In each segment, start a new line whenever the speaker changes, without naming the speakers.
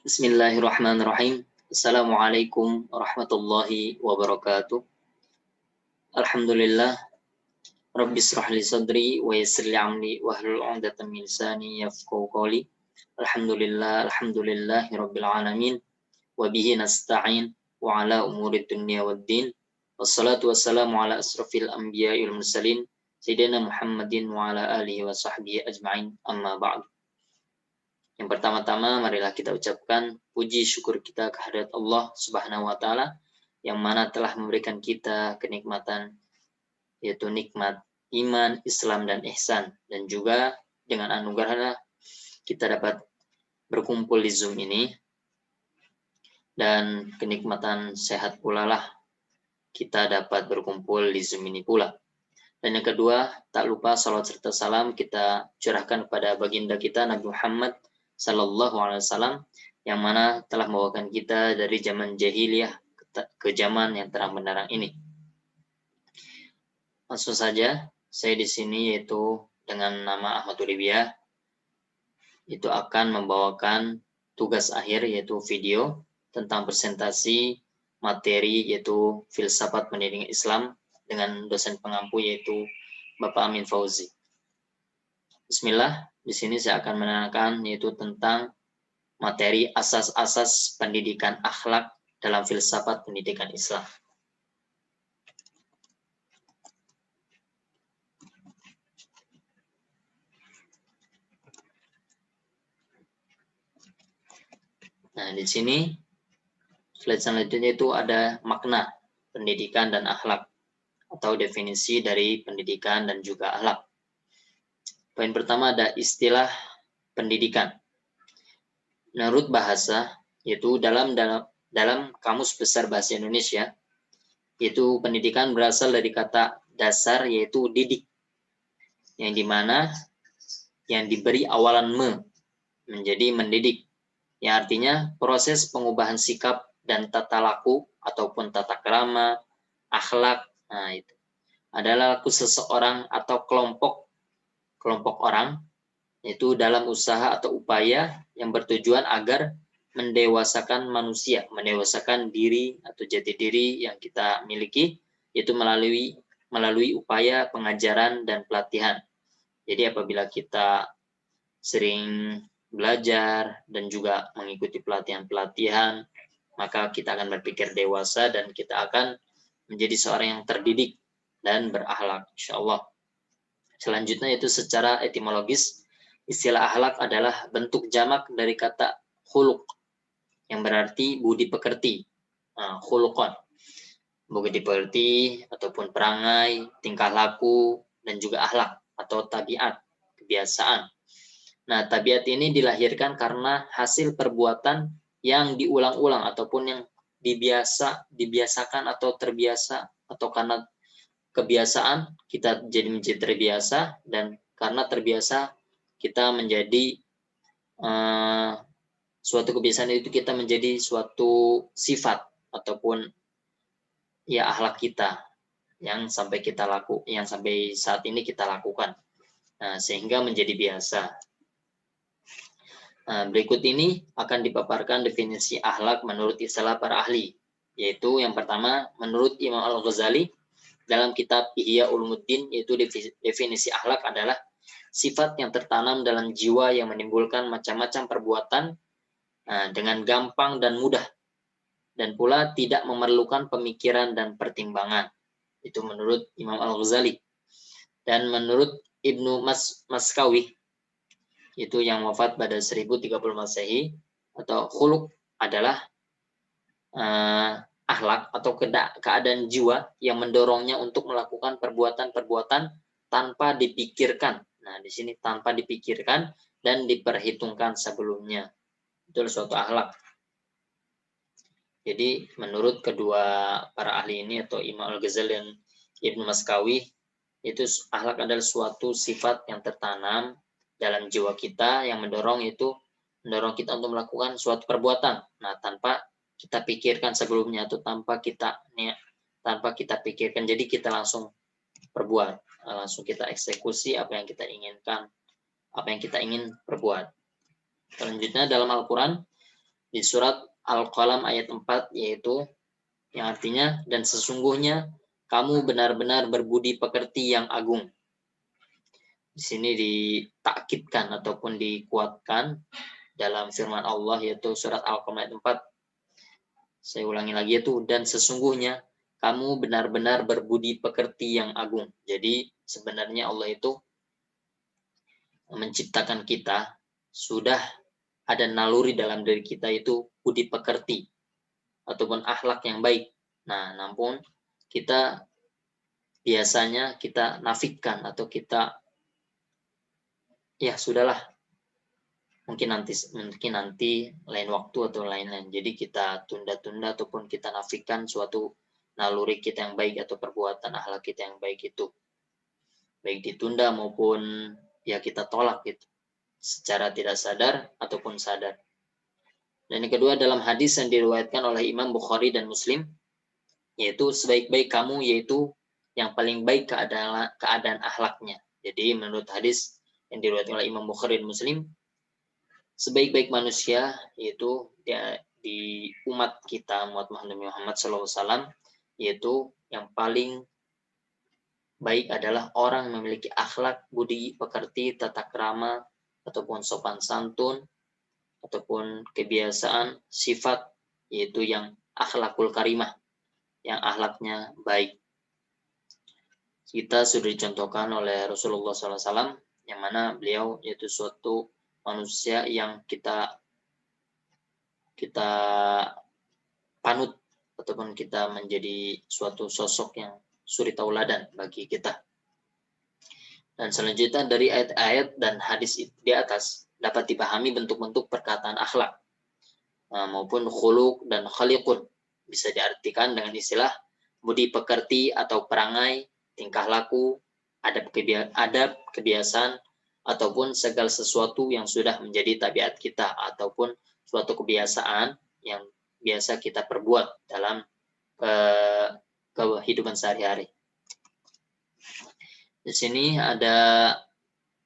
Bismillahirrahmanirrahim. Assalamualaikum warahmatullahi wabarakatuh. Alhamdulillah. Rabbi shrah li sadri wa yassir li amri wahlul 'uqdatam min lisani yafqahu qawli. Alhamdulillahi rabbil alamin. Wa bihi nasta'in wa ala umuri dunya waddin. Wassalatu wassalamu ala asrafil anbiya'i wal mursalin sayyidina Muhammadin wa ala alihi wa sahbihi ajma'in. Amma ba'du. Yang pertama-tama marilah kita ucapkan puji syukur kita kehadirat Allah Subhanahu wa taala yang mana telah memberikan kita kenikmatan yaitu nikmat iman, Islam dan ihsan, dan juga dengan anugerahnya kita dapat berkumpul di Zoom ini, dan kenikmatan sehat pula lah kita dapat berkumpul di Zoom ini pula. Dan yang kedua, tak lupa salawat serta salam kita curahkan kepada baginda kita Nabi Muhammad Sallallahu Alaihi Wasallam yang mana telah membawakan kita dari zaman jahiliyah ke zaman yang terang benderang ini. Langsung saja, saya di sini yaitu dengan nama Ahmad Ulibiyah itu akan membawakan tugas akhir yaitu video tentang presentasi materi yaitu filsafat pendidikan Islam dengan dosen pengampu yaitu Bapak Amin Fauzi. Bismillah. Di sini saya akan menerangkan yaitu tentang materi asas-asas pendidikan akhlak dalam filsafat pendidikan Islam. Nah, di sini slide selanjutnya itu ada makna pendidikan dan akhlak atau definisi dari pendidikan dan juga akhlak. Poin pertama ada istilah pendidikan. Menurut bahasa, yaitu dalam Kamus Besar Bahasa Indonesia, yaitu pendidikan berasal dari kata dasar yaitu didik, yang dimana yang diberi awalan menjadi mendidik, yang artinya proses pengubahan sikap dan tata laku ataupun tata krama, akhlak, nah itu adalah laku seseorang atau kelompok orang yaitu dalam usaha atau upaya yang bertujuan agar mendewasakan manusia, mendewasakan diri atau jati diri yang kita miliki, yaitu melalui upaya pengajaran dan pelatihan. Jadi apabila kita sering belajar dan juga mengikuti pelatihan-pelatihan, maka kita akan berpikir dewasa dan kita akan menjadi seorang yang terdidik dan berakhlak, insyaallah. Selanjutnya yaitu secara etimologis, istilah akhlak adalah bentuk jamak dari kata khuluq yang berarti budi pekerti. Khuluqon, budi pekerti ataupun perangai, tingkah laku, dan juga akhlak atau tabiat, kebiasaan. Nah, tabiat ini dilahirkan karena hasil perbuatan yang diulang-ulang ataupun yang dibiasakan atau terbiasa, atau karena kebiasaan kita menjadi terbiasa, dan karena terbiasa kita menjadi suatu kebiasaan itu kita menjadi suatu sifat ataupun ya akhlak kita yang sampai saat ini kita lakukan, sehingga menjadi biasa. Berikut ini akan dipaparkan definisi akhlak menurut istilah para ahli, yaitu yang pertama menurut Imam Al-Ghazali dalam kitab Ihya Ulumuddin, yaitu definisi akhlak adalah sifat yang tertanam dalam jiwa yang menimbulkan macam-macam perbuatan dengan gampang dan mudah, dan pula tidak memerlukan pemikiran dan pertimbangan. Itu menurut Imam Al-Ghazali. Dan menurut Ibnu Maskawi, itu yang wafat pada 1030 Masehi, atau khuluq adalah akhlak atau keadaan jiwa yang mendorongnya untuk melakukan perbuatan-perbuatan tanpa dipikirkan. Nah, di sini tanpa dipikirkan dan diperhitungkan sebelumnya. Itu suatu akhlak. Jadi menurut kedua para ahli ini atau Imam Al-Ghazali dan Ibnu Maskawi, itu akhlak adalah suatu sifat yang tertanam dalam jiwa kita yang mendorong kita untuk melakukan suatu perbuatan. Nah, tanpa kita pikirkan sebelumnya atau tanpa kita pikirkan, jadi kita langsung perbuat, langsung kita eksekusi apa yang kita inginkan, apa yang kita ingin perbuat. Selanjutnya dalam Al-Quran di surat Al-Qalam ayat 4, yaitu yang artinya, dan sesungguhnya kamu benar-benar berbudi pekerti yang agung. Di sini ditakkidkan ataupun dikuatkan dalam firman Allah, yaitu surat Al-Qalam ayat 4. Saya ulangi lagi, yaitu dan sesungguhnya kamu benar-benar berbudi pekerti yang agung. Jadi sebenarnya Allah itu menciptakan kita, sudah ada naluri dalam diri kita itu budi pekerti ataupun akhlak yang baik. Nah, namun kita biasanya kita nafikan atau kita ya sudahlah, mungkin nanti lain waktu atau lain-lain. Jadi kita tunda-tunda ataupun kita nafikan suatu naluri kita yang baik atau perbuatan akhlak kita yang baik itu. Baik ditunda maupun ya kita tolak gitu, secara tidak sadar ataupun sadar. Dan yang kedua, dalam hadis yang diriwayatkan oleh Imam Bukhari dan Muslim, yaitu sebaik-baik kamu yaitu yang paling baik keadaan akhlaknya. Jadi menurut hadis yang diriwayatkan oleh Imam Bukhari dan Muslim, sebaik-baik manusia yaitu di umat kita, umat Muhammad SAW, yaitu yang paling baik adalah orang yang memiliki akhlak, budi pekerti, tata krama, ataupun sopan santun, ataupun kebiasaan, sifat, yaitu yang akhlakul karimah, yang akhlaknya baik. Kita sudah dicontohkan oleh Rasulullah SAW, yang mana beliau yaitu suatu manusia yang kita panut, ataupun kita menjadi suatu sosok yang suri tauladan bagi kita. Dan selanjutnya dari ayat-ayat dan hadis di atas dapat dipahami bentuk-bentuk perkataan akhlak maupun khuluq dan khaliqun, bisa diartikan dengan istilah budi pekerti atau perangai, tingkah laku, adab kebiasaan, ataupun segala sesuatu yang sudah menjadi tabiat kita ataupun suatu kebiasaan yang biasa kita perbuat dalam kehidupan sehari-hari. Di sini ada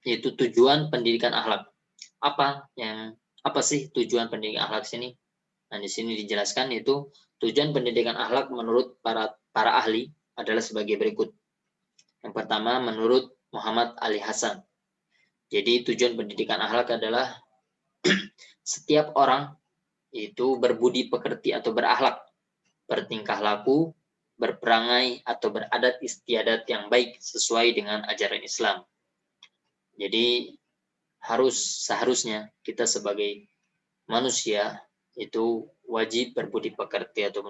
yaitu tujuan pendidikan akhlak. Apa sih tujuan pendidikan akhlak sini? Nah, di sini dijelaskan yaitu tujuan pendidikan akhlak menurut para ahli adalah sebagai berikut. Yang pertama, menurut Muhammad Ali Hasan. Jadi tujuan pendidikan akhlak adalah setiap orang itu berbudi pekerti atau berakhlak, bertingkah laku, berperangai atau beradat istiadat yang baik sesuai dengan ajaran Islam. Jadi seharusnya kita sebagai manusia itu wajib berbudi pekerti atau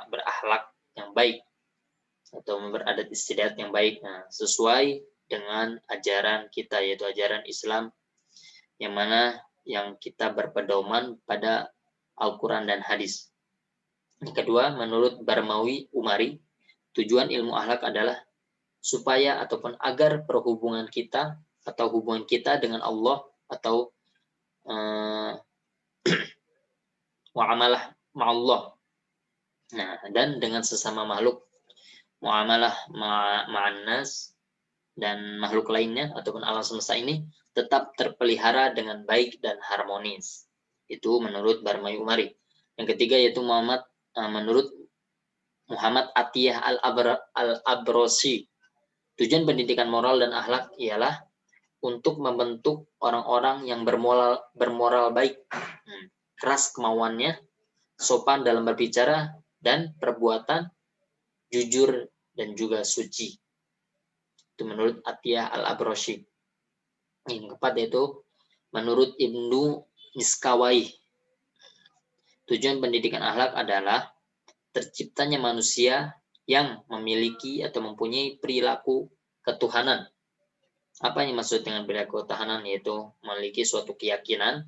berakhlak yang baik atau beradat istiadat yang baik, sesuai dengan ajaran kita, yaitu ajaran Islam, yang mana yang kita berpedoman pada Al-Quran dan hadis. Yang kedua, menurut Barmawi Umari, tujuan ilmu akhlak adalah supaya ataupun agar perhubungan kita atau hubungan kita dengan Allah atau muamalah ma'allah, dan dengan sesama makhluk, muamalah ma'an nas dan makhluk lainnya ataupun alam semesta ini tetap terpelihara dengan baik dan harmonis. Itu menurut Barmawi Umari. Yang ketiga yaitu menurut Muhammad Atiyah Al-Abrosi, tujuan pendidikan moral dan akhlak ialah untuk membentuk orang-orang yang bermoral baik, keras kemauannya, sopan dalam berbicara dan perbuatan, jujur dan juga suci. Itu menurut Atiyah Al-Abrosi. Yang keempat yaitu menurut Ibnu Miskawai, tujuan pendidikan akhlak adalah terciptanya manusia yang memiliki atau mempunyai perilaku ketuhanan. Apa yang dimaksud dengan perilaku ketuhanan? Yaitu memiliki suatu keyakinan,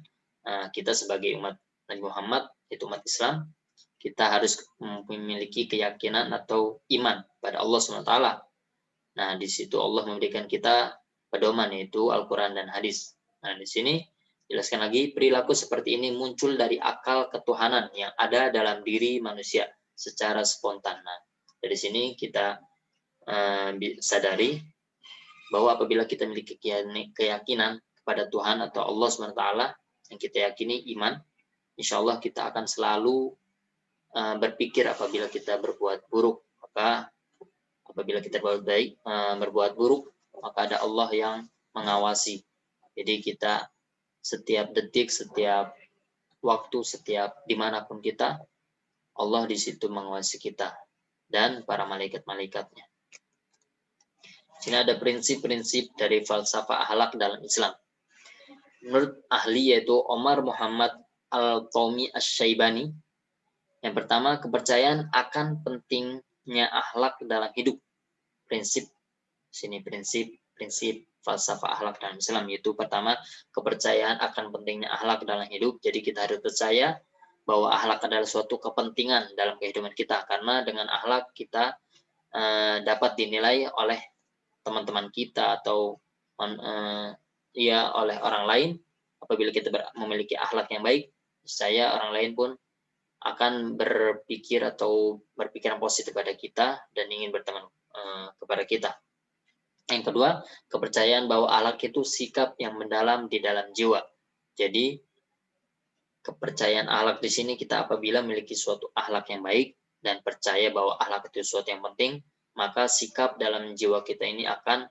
kita sebagai umat Nabi Muhammad, yaitu umat Islam, kita harus memiliki keyakinan atau iman pada Allah SWT. Nah, di situ Allah memberikan kita pedoman, yaitu Al-Quran dan hadis. Nah, di sini jelaskan lagi, perilaku seperti ini muncul dari akal ketuhanan yang ada dalam diri manusia secara spontan. Nah, dari sini kita sadari bahwa apabila kita memiliki keyakinan kepada Tuhan atau Allah SWT yang kita yakini iman, insya Allah kita akan selalu berpikir apabila kita berbuat buruk, maka apabila kita berbuat buruk, maka ada Allah yang mengawasi. Jadi kita setiap detik, setiap waktu, setiap dimanapun kita, Allah di situ mengawasi kita dan para malaikat-malaikatnya. Sini ada prinsip-prinsip dari falsafah akhlak dalam Islam. Menurut ahli yaitu Omar Muhammad Al-Taumi Asy-Syaibani, yang pertama, kepercayaan akan pentingnya akhlak dalam hidup. Prinsip falsafah akhlak dalam Islam, yaitu pertama, kepercayaan akan pentingnya akhlak dalam hidup. Jadi kita harus percaya bahwa akhlak adalah suatu kepentingan dalam kehidupan kita, karena dengan akhlak kita dapat dinilai oleh teman-teman kita atau oleh orang lain. Apabila kita memiliki akhlak yang baik, saya orang lain pun akan berpikiran positif pada kita dan ingin berteman kepada kita. Yang kedua, kepercayaan bahwa akhlak itu sikap yang mendalam di dalam jiwa. Jadi kepercayaan akhlak di sini kita apabila memiliki suatu akhlak yang baik dan percaya bahwa akhlak itu sesuatu yang penting, maka sikap dalam jiwa kita ini akan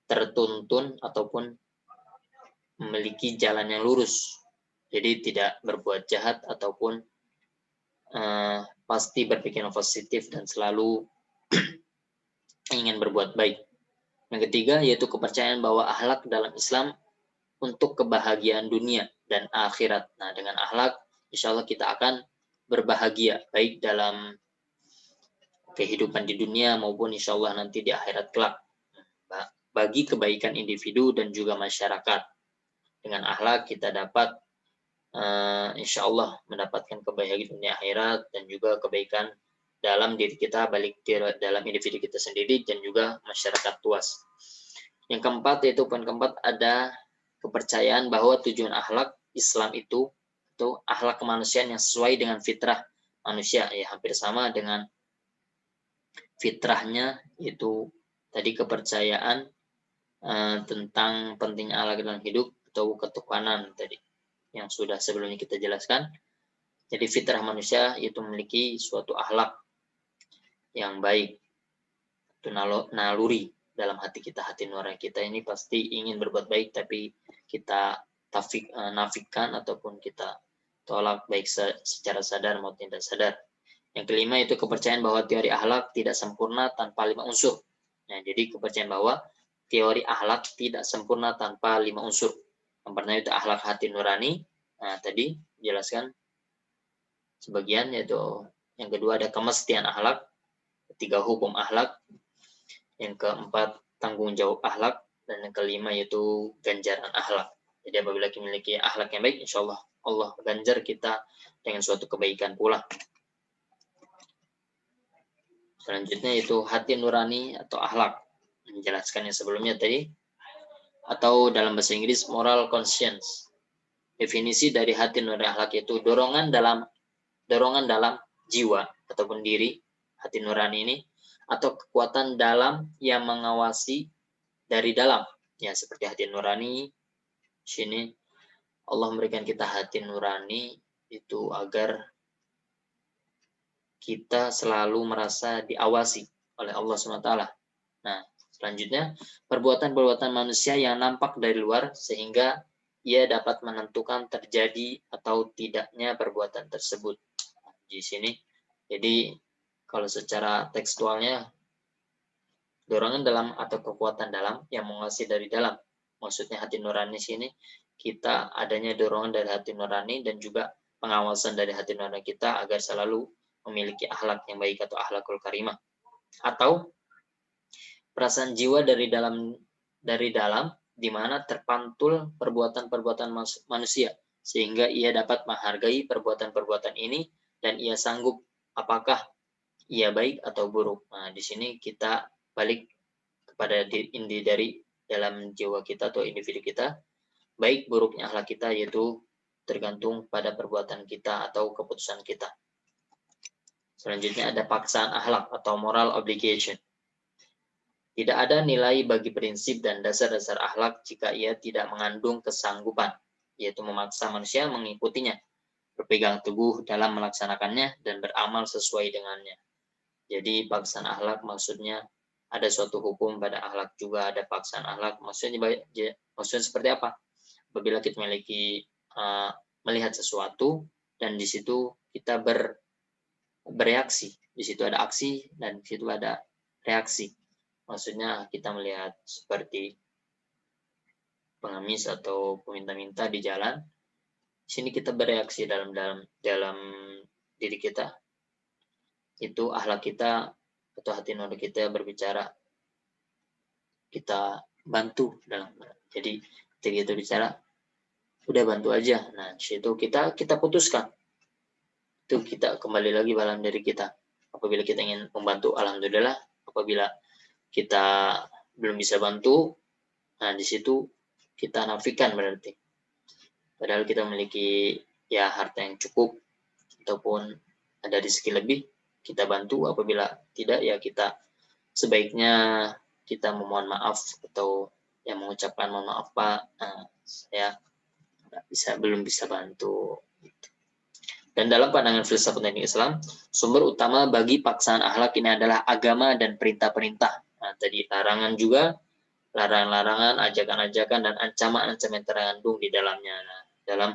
tertuntun ataupun memiliki jalan yang lurus. Jadi tidak berbuat jahat ataupun pasti berpikiran positif dan selalu ingin berbuat baik. Yang ketiga yaitu kepercayaan bahwa akhlak dalam Islam untuk kebahagiaan dunia dan akhirat. Nah, dengan akhlak insya Allah kita akan berbahagia baik dalam kehidupan di dunia maupun insya Allah nanti di akhirat kelak, bagi kebaikan individu dan juga masyarakat. Dengan akhlak kita dapat insya Allah mendapatkan kebaikan dunia akhirat dan juga kebaikan dalam diri kita, balik dalam individu kita sendiri dan juga masyarakat luas. Yang keempat yaitu poin keempat, ada kepercayaan bahwa tujuan akhlak Islam itu akhlak kemanusiaan yang sesuai dengan fitrah manusia, ya hampir sama dengan fitrahnya, yaitu tadi kepercayaan tentang pentingnya akhlak dalam hidup atau ketuhanan tadi yang sudah sebelumnya kita jelaskan. Jadi fitrah manusia itu memiliki suatu akhlak yang baik, itu naluri dalam hati kita, hati nurani kita ini pasti ingin berbuat baik, tapi kita nafikan ataupun kita tolak baik secara sadar maupun tidak sadar. Yang kelima itu kepercayaan bahwa teori akhlak tidak sempurna tanpa 5 unsur. Nah, jadi kepercayaan bahwa teori akhlak tidak sempurna tanpa 5 unsur. Yang pertama itu akhlak hati nurani. Nah, tadi jelaskan sebagian, yaitu yang kedua ada kemestian akhlak, ketiga hukum akhlak, yang keempat tanggung jawab akhlak, dan yang kelima yaitu ganjaran akhlak. Jadi apabila kita memiliki akhlak yang baik, insya Allah Allah ganjar kita dengan suatu kebaikan pula. Selanjutnya itu hati nurani atau akhlak, menjelaskan yang sebelumnya tadi, atau dalam bahasa Inggris moral conscience. Definisi dari hati nurani akhlak yaitu dorongan dalam jiwa ataupun diri, hati nurani ini, atau kekuatan dalam yang mengawasi dari dalam, ya seperti hati nurani sini Allah memberikan kita hati nurani itu agar kita selalu merasa diawasi oleh Allah SWT. Nah, selanjutnya perbuatan-perbuatan manusia yang nampak dari luar sehingga ia dapat menentukan terjadi atau tidaknya perbuatan tersebut. Di sini, jadi kalau secara tekstualnya, dorongan dalam atau kekuatan dalam yang menguasai dari dalam. Maksudnya hati nurani sini, kita adanya dorongan dari hati nurani dan juga pengawasan dari hati nurani kita agar selalu memiliki akhlak yang baik atau akhlakul karimah. Atau perasaan jiwa dari dalam di mana terpantul perbuatan-perbuatan manusia sehingga ia dapat menghargai perbuatan-perbuatan ini dan ia sanggup apakah ia baik atau buruk. Nah, di sini kita balik kepada inti dari dalam jiwa kita atau individu kita, baik buruknya akhlak kita yaitu tergantung pada perbuatan kita atau keputusan kita. Selanjutnya ada paksaan akhlak atau moral obligation. Tidak ada nilai bagi prinsip dan dasar-dasar akhlak jika ia tidak mengandung kesanggupan, yaitu memaksa manusia mengikutinya. berpegang teguh dalam melaksanakannya dan beramal sesuai dengannya. Jadi paksaan akhlak maksudnya ada suatu hukum pada akhlak juga, ada paksaan akhlak. Maksudnya seperti apa? Apabila kita melihat sesuatu dan di situ kita bereaksi, di situ ada aksi dan di situ ada reaksi. Maksudnya kita melihat seperti pengemis atau peminta-minta di jalan, di sini kita bereaksi dalam diri kita, itu akhlak kita atau hati nurani kita berbicara, kita bantu dalam. Jadi ketika kita bicara, udah bantu aja. Nah, situ kita putuskan. Itu kita kembali lagi dalam diri kita. Apabila kita ingin membantu, alhamdulillah. Apabila kita belum bisa bantu, nah di situ kita nafikan berarti. Padahal kita memiliki ya harta yang cukup ataupun ada rezeki lebih, kita bantu. Apabila tidak, ya kita sebaiknya kita memohon maaf atau yang mengucapkan mohon maaf Pak, saya belum bisa bantu. Dan dalam pandangan filsafat teknik Islam, sumber utama bagi paksaan akhlak ini adalah agama dan perintah-perintah. Nah, tadi larangan juga, larangan-larangan, ajakan-ajakan, dan ancaman-ancaman yang terkandung di dalamnya. Nah, dalam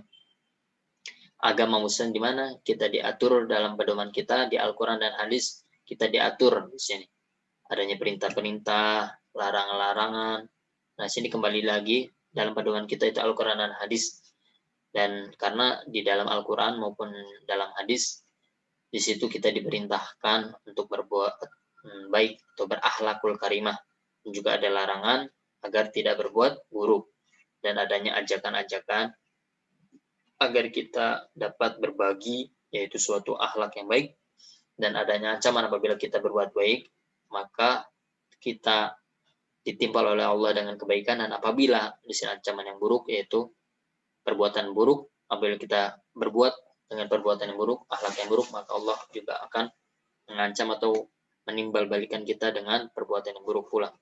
agama Muslim di mana kita diatur dalam pedoman kita di Al-Quran dan hadis, kita diatur di sini. Adanya perintah-perintah, larangan-larangan. Nah, sini kembali lagi dalam pedoman kita itu Al-Quran dan hadis. Dan karena di dalam Al-Quran maupun dalam hadis, di situ kita diperintahkan untuk berbuat baik atau berakhlakul karimah. Dan juga ada larangan agar tidak berbuat buruk. Dan adanya ajakan-ajakan agar kita dapat berbagi, yaitu suatu akhlak yang baik. Dan adanya ancaman apabila kita berbuat baik, maka kita ditimpal oleh Allah dengan kebaikan. Dan apabila di sini ancaman yang buruk, yaitu perbuatan buruk, apabila kita berbuat dengan perbuatan yang buruk, akhlak yang buruk, maka Allah juga akan mengancam atau menimbal balikan kita dengan perbuatan yang buruk pula.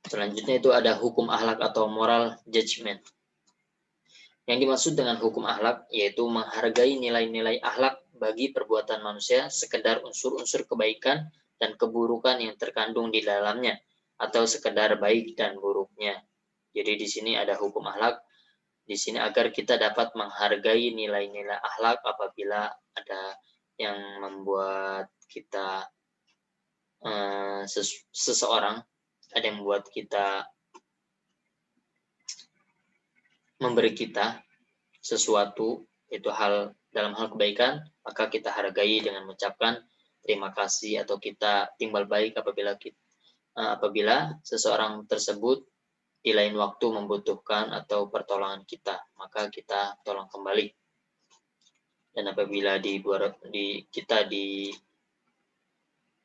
Selanjutnya itu ada hukum akhlak atau moral judgment. Yang dimaksud dengan hukum akhlak yaitu menghargai nilai-nilai akhlak bagi perbuatan manusia sekedar unsur-unsur kebaikan dan keburukan yang terkandung di dalamnya, atau sekedar baik dan buruknya. Jadi di sini ada hukum akhlak di sini agar kita dapat menghargai nilai-nilai akhlak apabila ada yang membuat kita seseorang, ada yang membuat kita memberi kita sesuatu, itu dalam hal kebaikan, maka kita hargai dengan mengucapkan terima kasih atau kita timbal baik apabila seseorang tersebut di lain waktu membutuhkan atau pertolongan kita, maka kita tolong kembali. Dan apabila kita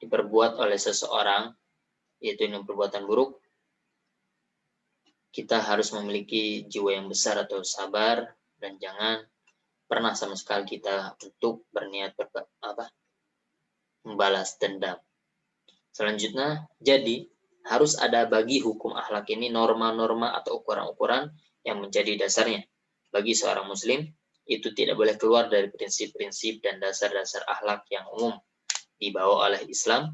diperbuat oleh seseorang, yaitu dengan perbuatan buruk, kita harus memiliki jiwa yang besar atau sabar, dan jangan pernah sama sekali kita untuk berniat membalas dendam. Selanjutnya, jadi harus ada bagi hukum akhlak ini norma-norma atau ukuran-ukuran yang menjadi dasarnya. Bagi seorang muslim, itu tidak boleh keluar dari prinsip-prinsip dan dasar-dasar akhlak yang umum dibawa oleh Islam,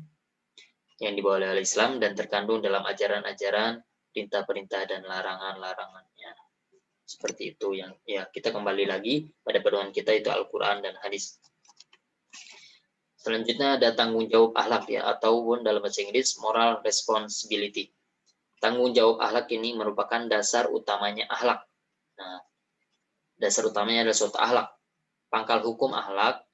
dan terkandung dalam ajaran-ajaran, perintah-perintah dan larangan-larangannya. Seperti itu yang kita kembali lagi pada pedoman kita itu Al-Quran dan hadis. Selanjutnya ada tanggung jawab akhlak ataupun dalam bahasa Inggris moral responsibility. Tanggung jawab akhlak ini merupakan dasar utamanya akhlak. Nah, dasar utamanya adalah suatu akhlak. Pangkal hukum akhlak,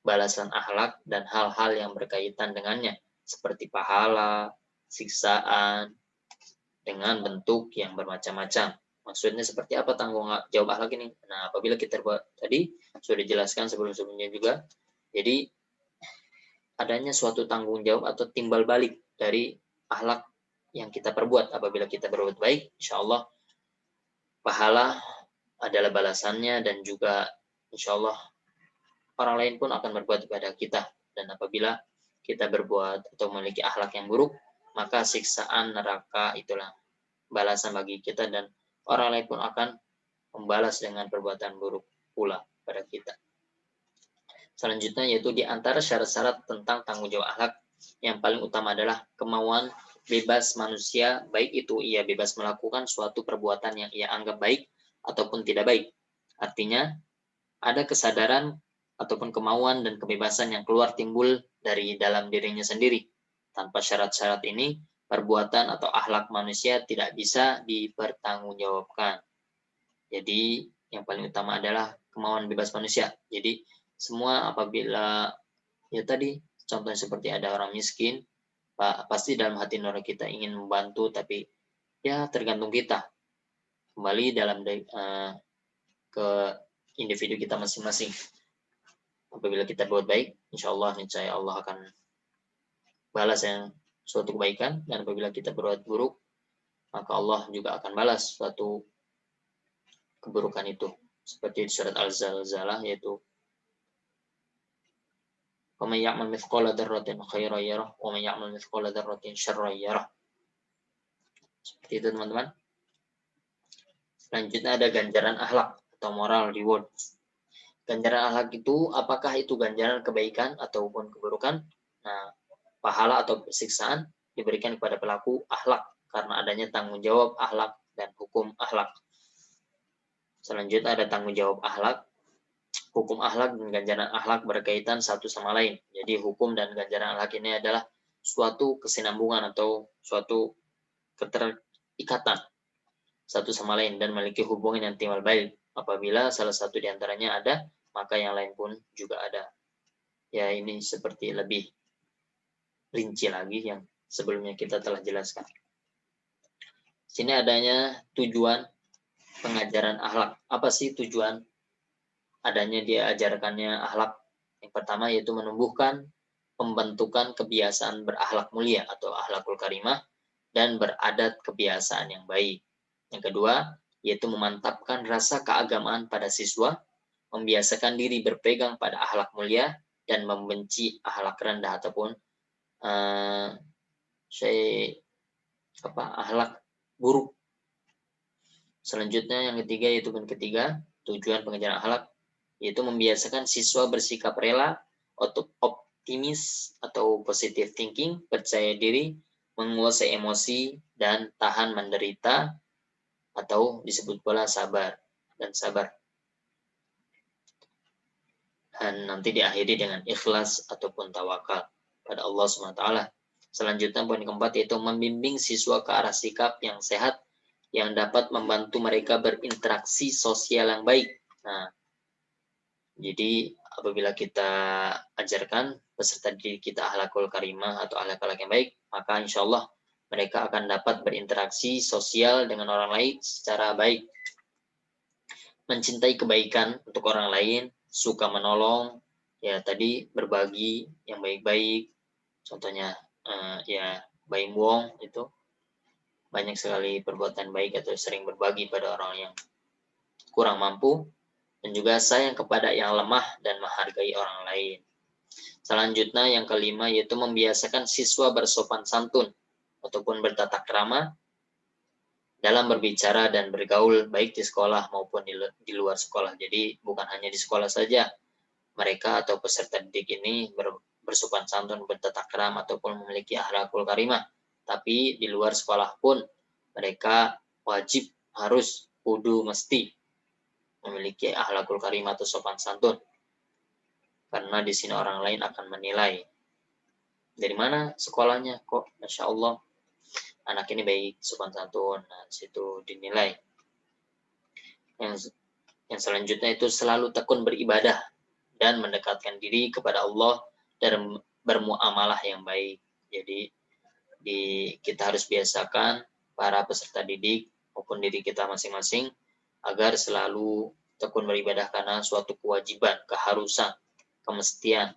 balasan akhlak, dan hal-hal yang berkaitan dengannya, seperti pahala, siksaan, dengan bentuk yang bermacam-macam. Maksudnya seperti apa tanggung jawab akhlak ini? Nah, apabila kita buat tadi, sudah dijelaskan sebelum-sebelumnya juga, jadi adanya suatu tanggung jawab atau timbal balik dari akhlak yang kita perbuat. Apabila kita berbuat baik, insya Allah pahala adalah balasannya, dan juga insya Allah orang lain pun akan berbuat kepada kita. Dan apabila kita berbuat atau memiliki akhlak yang buruk, maka siksaan neraka itulah balasan bagi kita, dan orang lain pun akan membalas dengan perbuatan buruk pula pada kita. Selanjutnya yaitu di antara syarat-syarat tentang tanggung jawab akhlak yang paling utama adalah kemauan bebas manusia, baik itu ia bebas melakukan suatu perbuatan yang ia anggap baik ataupun tidak baik. Artinya ada kesadaran ataupun kemauan dan kebebasan yang keluar timbul dari dalam dirinya sendiri. Tanpa syarat-syarat ini, perbuatan atau akhlak manusia tidak bisa dipertanggungjawabkan. Jadi yang paling utama adalah kemauan bebas manusia. Jadi semua apabila ya tadi contohnya seperti ada orang miskin, pasti dalam hati nurani kita ingin membantu, tapi ya tergantung kita. Kembali dalam ke individu kita masing-masing. Apabila kita buat baik, insya Allah akan balas yang suatu kebaikan, dan apabila kita berbuat buruk, maka Allah juga akan balas suatu keburukan itu. Seperti di surat Al-Zalzalah, yaitu وَمَنْ يَعْمَلْ مِثْقَالَ ذَرَّةٍ خَيْرًا يَرَهُ وَمَنْ يَعْمَلْ مِثْقَالَ ذَرَّةٍ شَرًّا يَرَهُ. Seperti itu teman-teman. Selanjutnya ada ganjaran akhlak atau moral reward. Ganjaran akhlak itu, apakah itu ganjaran kebaikan ataupun keburukan? Nah, pahala atau siksaan diberikan kepada pelaku akhlak karena adanya tanggung jawab akhlak dan hukum akhlak. Selanjutnya ada tanggung jawab akhlak, hukum akhlak dan ganjaran akhlak berkaitan satu sama lain. Jadi hukum dan ganjaran akhlak ini adalah suatu kesinambungan atau suatu keterikatan satu sama lain dan memiliki hubungan yang timbal balik. Apabila salah satu di antaranya ada, maka yang lain pun juga ada. Ya, ini seperti lebih rinci lagi yang sebelumnya kita telah jelaskan. Sini adanya tujuan pengajaran akhlak. Apa sih tujuan adanya diajarkannya akhlak? Yang pertama yaitu menumbuhkan pembentukan kebiasaan berakhlak mulia atau akhlakul karimah dan beradat kebiasaan yang baik. Yang kedua yaitu memantapkan rasa keagamaan pada siswa, membiasakan diri berpegang pada akhlak mulia dan membenci akhlak rendah ataupun akhlak buruk. Selanjutnya yang ketiga yaitu tujuan pengajaran akhlak yaitu membiasakan siswa bersikap rela, optimis atau positive thinking, percaya diri, menguasai emosi dan tahan menderita atau disebut pula sabar. Dan nanti diakhiri dengan ikhlas ataupun tawakal pada Allah SWT. Selanjutnya poin keempat yaitu membimbing siswa ke arah sikap yang sehat yang dapat membantu mereka berinteraksi sosial yang baik. Nah, jadi apabila kita ajarkan peserta didik kita akhlakul karimah atau akhlak yang baik, maka insya Allah mereka akan dapat berinteraksi sosial dengan orang lain secara baik. Mencintai kebaikan untuk orang lain, suka menolong, ya tadi berbagi yang baik-baik. Contohnya ya Baim Wong itu banyak sekali perbuatan baik atau sering berbagi pada orang yang kurang mampu, dan juga sayang kepada yang lemah dan menghargai orang lain. Selanjutnya yang kelima yaitu membiasakan siswa bersopan santun ataupun bertata krama dalam berbicara dan bergaul baik di sekolah maupun di luar sekolah. Jadi bukan hanya di sekolah saja mereka atau peserta didik ini bersopan santun, bertata krama ataupun memiliki akhlakul karimah, tapi di luar sekolah pun mereka wajib harus mesti memiliki akhlakul karimah atau sopan santun. Karena di sini orang lain akan menilai dari mana sekolahnya, kok Masya Allah anak ini baik, sopan santun. Nah, situ dinilai. Yang selanjutnya itu selalu tekun beribadah dan mendekatkan diri kepada Allah dan bermuamalah yang baik. Jadi kita harus biasakan para peserta didik maupun diri kita masing-masing agar selalu tekun beribadah karena suatu kewajiban, keharusan, kemestian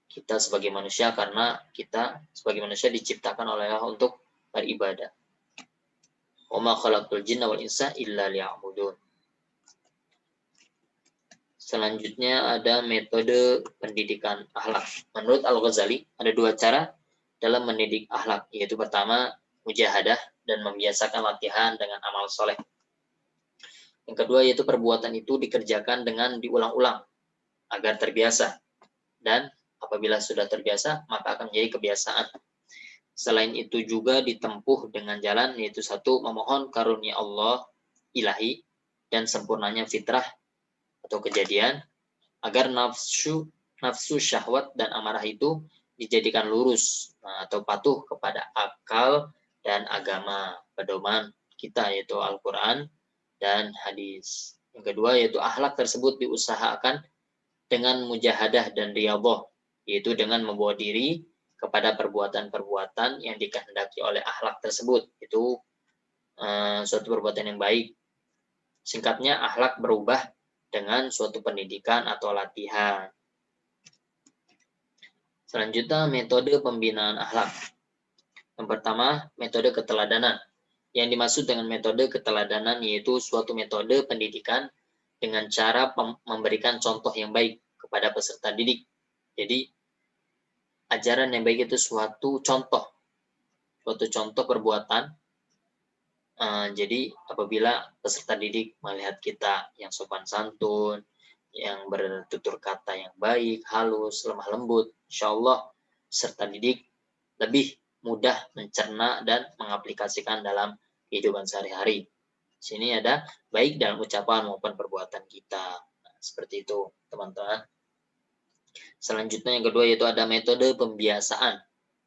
kita sebagai manusia, karena kita sebagai manusia diciptakan oleh Allah untuk beribadah. Wa ma khalaqtul jinna wal insa illa liya'budun. Selanjutnya ada metode pendidikan akhlak. Menurut Al-Ghazali ada dua cara dalam mendidik akhlak, yaitu pertama mujahadah dan membiasakan latihan dengan amal soleh. Yang kedua yaitu perbuatan itu dikerjakan dengan diulang-ulang agar terbiasa. Dan apabila sudah terbiasa, maka akan menjadi kebiasaan. Selain itu juga ditempuh dengan jalan yaitu satu, memohon karunia Allah ilahi dan sempurnanya fitrah atau kejadian agar nafsu syahwat dan amarah itu dijadikan lurus atau patuh kepada akal dan agama pedoman kita yaitu Al-Quran dan hadis. Yang kedua yaitu akhlak tersebut diusahakan dengan mujahadah dan riyadhah, yaitu dengan membawa diri kepada perbuatan-perbuatan yang dikehendaki oleh akhlak tersebut. Itu suatu perbuatan yang baik. Singkatnya, akhlak berubah dengan suatu pendidikan atau latihan. Selanjutnya, metode pembinaan akhlak. Yang pertama, metode keteladanan. Yang dimaksud dengan metode keteladanan yaitu suatu metode pendidikan dengan cara memberikan contoh yang baik kepada peserta didik. Jadi, ajaran yang baik itu suatu contoh perbuatan. Jadi, apabila peserta didik melihat kita yang sopan santun, yang bertutur kata yang baik, halus, lemah lembut, insya Allah peserta didik lebih mudah mencerna dan mengaplikasikan dalam kehidupan sehari-hari. Di sini ada baik dalam ucapan maupun perbuatan kita. Seperti itu, teman-teman. Selanjutnya yang kedua yaitu ada metode pembiasaan.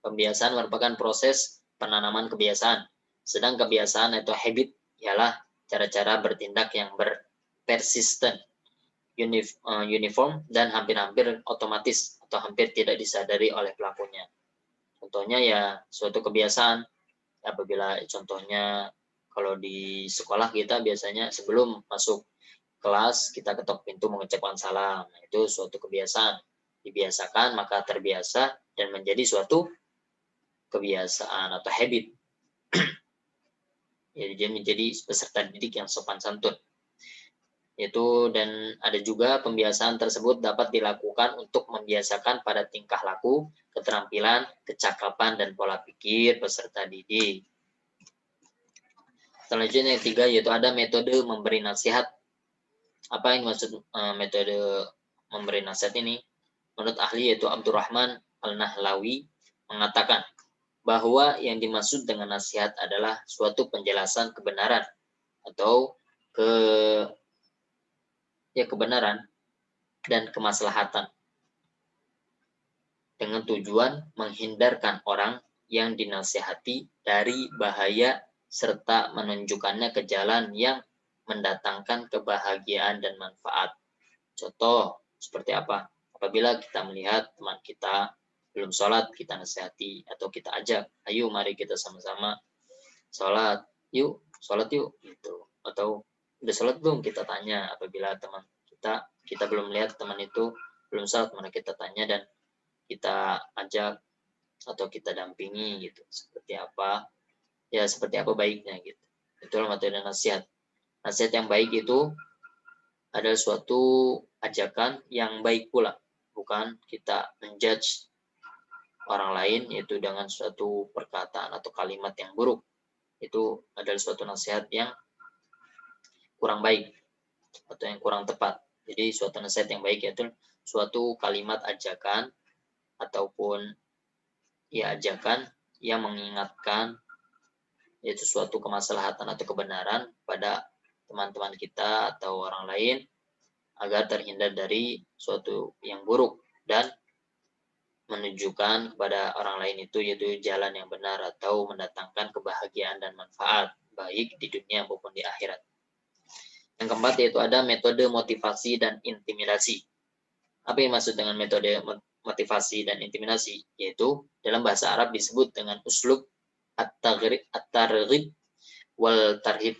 Pembiasaan merupakan proses penanaman kebiasaan. Sedang kebiasaan atau habit ialah cara-cara bertindak yang persisten, uniform, dan hampir-hampir otomatis atau hampir tidak disadari oleh pelakunya. Contohnya ya suatu kebiasaan. Apabila contohnya kalau di sekolah kita biasanya sebelum masuk kelas kita ketok pintu mengucapkan salam. Nah, itu suatu kebiasaan. Dibiasakan maka terbiasa dan menjadi suatu kebiasaan atau habit. Jadi dia menjadi peserta didik yang sopan santun. Dan ada juga pembiasaan tersebut dapat dilakukan untuk membiasakan pada tingkah laku, keterampilan, kecakapan, dan pola pikir peserta didik. Selanjutnya yang ketiga yaitu ada metode memberi nasihat. Apa yang dimaksud metode memberi nasihat ini? Menurut ahli yaitu Abdurrahman Al-Nahlawi mengatakan bahwa yang dimaksud dengan nasihat adalah suatu penjelasan kebenaran atau kebenaran dan kemaslahatan dengan tujuan menghindarkan orang yang dinasihati dari bahaya serta menunjukkannya ke jalan yang mendatangkan kebahagiaan dan manfaat. Contoh seperti apa? Apabila kita melihat teman kita belum sholat, kita nasihati atau kita ajak, ayo mari kita sama-sama sholat yuk, gitu. Atau udah sholat belum, kita tanya. Apabila teman kita belum lihat teman itu belum sholat, mana kita tanya dan kita ajak atau kita dampingi gitu. Seperti apa baiknya gitu. Itulah metode nasihat. Nasihat yang baik itu adalah suatu ajakan yang baik pula, bukan kita menjudge orang lain yaitu dengan suatu perkataan atau kalimat yang buruk. Itu adalah suatu nasihat yang kurang baik atau yang kurang tepat. Jadi suatu nasihat yang baik yaitu suatu kalimat ajakan ataupun ajakan yang mengingatkan yaitu suatu kemaslahatan atau kebenaran pada teman-teman kita atau orang lain agar terhindar dari suatu yang buruk dan menunjukkan kepada orang lain itu yaitu jalan yang benar atau mendatangkan kebahagiaan dan manfaat baik di dunia maupun di akhirat. Yang keempat yaitu ada metode motivasi dan intimidasi. Apa yang maksud dengan metode motivasi dan intimidasi? Yaitu dalam bahasa Arab disebut dengan uslub at-targhib wal tarhib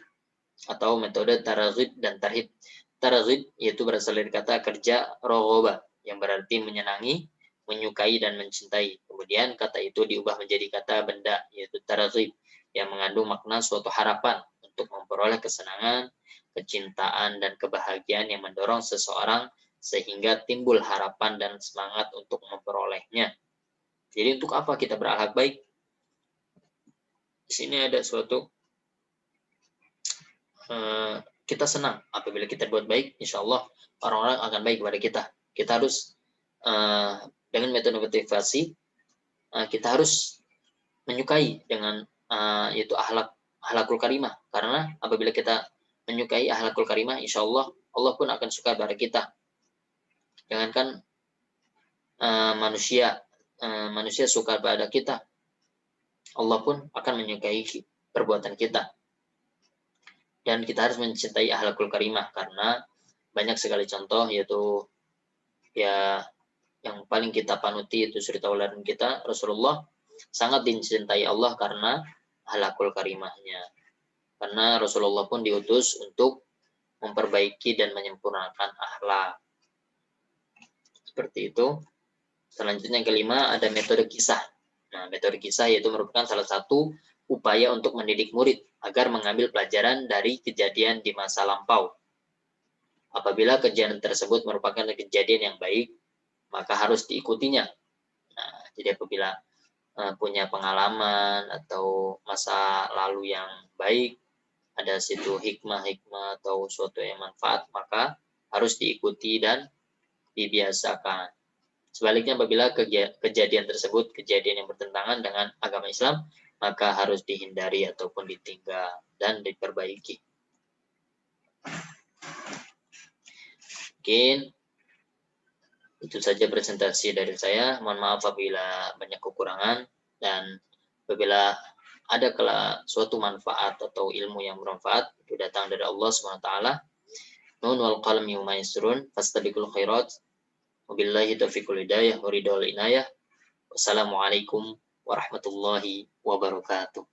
atau metode targhib dan tarhib. Targhib yaitu berasal dari kata kerja roghobah yang berarti menyenangi, menyukai dan mencintai. Kemudian kata itu diubah menjadi kata benda yaitu targhib yang mengandung makna suatu harapan untuk memperoleh kesenangan, kecintaan dan kebahagiaan yang mendorong seseorang sehingga timbul harapan dan semangat untuk memperolehnya. Jadi untuk apa kita berakhlak baik? Di sini ada suatu kita senang apabila kita buat baik, insya Allah orang-orang akan baik kepada kita. Kita harus dengan metode motivasi, kita harus menyukai dengan yaitu akhlakul karimah. Karena apabila kita menyukai akhlakul karimah, insya Allah Allah pun akan suka pada kita. Jangankan manusia suka pada kita, Allah pun akan menyukai perbuatan kita. Dan kita harus mencintai akhlakul karimah karena banyak sekali contoh, yaitu ya yang paling kita panuti itu suri tauladan kita Rasulullah sangat dicintai Allah karena akhlakul karimahnya. Karena Rasulullah pun diutus untuk memperbaiki dan menyempurnakan akhlak. Seperti itu. Selanjutnya yang kelima ada metode kisah. Nah, metode kisah yaitu merupakan salah satu upaya untuk mendidik murid agar mengambil pelajaran dari kejadian di masa lampau. Apabila kejadian tersebut merupakan kejadian yang baik, maka harus diikutinya. Nah, jadi apabila punya pengalaman atau masa lalu yang baik, ada situ hikmah-hikmah atau suatu yang manfaat, maka harus diikuti dan dibiasakan. Sebaliknya apabila kejadian tersebut kejadian yang bertentangan dengan agama Islam, maka harus dihindari ataupun ditinggal dan diperbaiki. Mungkin itu saja presentasi dari saya. Mohon maaf apabila banyak kekurangan, dan apabila ada suatu manfaat atau ilmu yang bermanfaat itu datang dari Allah SWT. Nun wal qalami wa ma yasrun fastabiqul khairat. Wabillahi taufiqul hidayah wa ridhal inayah. Wassalamualaikum warahmatullahi wabarakatuh.